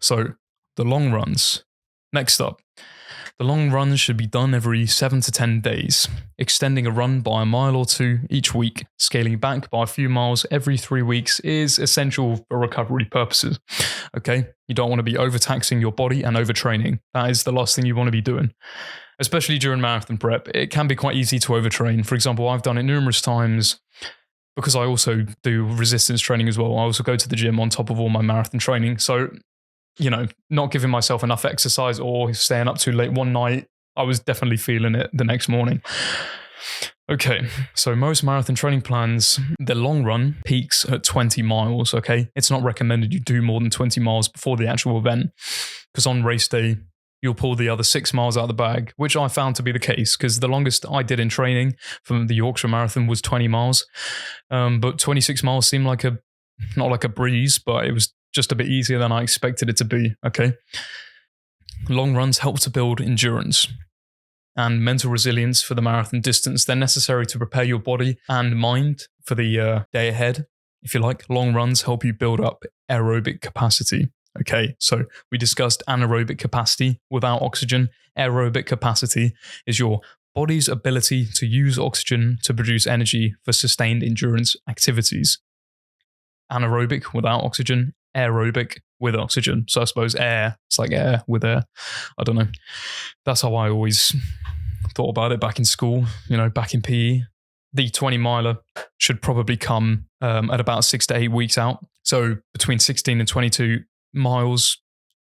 So the long runs. Next up, the long runs should be done every 7 to 10 days, extending a run by a mile or two each week. Scaling back by a few miles every 3 weeks is essential for recovery purposes. Okay, you don't want to be overtaxing your body and overtraining. That is the last thing you want to be doing. Especially during marathon prep, it can be quite easy to overtrain. For example, I've done it numerous times because I also do resistance training as well. I also go to the gym on top of all my marathon training. So, not giving myself enough exercise or staying up too late one night, I was definitely feeling it the next morning. Okay, so most marathon training plans, the long run peaks at 20 miles, okay? It's not recommended you do more than 20 miles before the actual event, because on race day, you'll pull the other 6 miles out of the bag, which I found to be the case, because the longest I did in training from the Yorkshire Marathon was 20 miles. But 26 miles seemed like not like a breeze, but it was just a bit easier than I expected it to be, okay? Long runs help to build endurance and mental resilience for the marathon distance. They're necessary to prepare your body and mind for the day ahead, if you like. Long runs help you build up aerobic capacity. Okay, so we discussed anaerobic capacity without oxygen. Aerobic capacity is your body's ability to use oxygen to produce energy for sustained endurance activities. Anaerobic without oxygen, aerobic with oxygen. So I suppose it's like air with air. I don't know. That's how I always thought about it back in school, back in PE. The 20 miler should probably come at about 6 to 8 weeks out. So between 16 and 22 miles,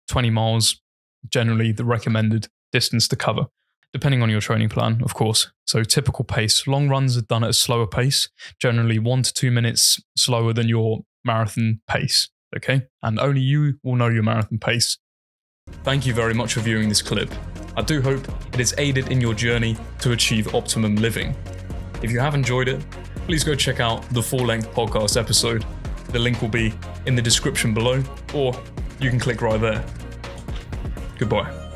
20 miles, generally the recommended distance to cover, depending on your training plan, of course. So typical pace, long runs are done at a slower pace, generally 1 to 2 minutes slower than your marathon pace, okay? And only you will know your marathon pace. Thank you very much for viewing this clip. I do hope it has aided in your journey to achieve optimum living. If you have enjoyed it, please go check out the full-length podcast episode. The link will be in the description below, or you can click right there. Goodbye.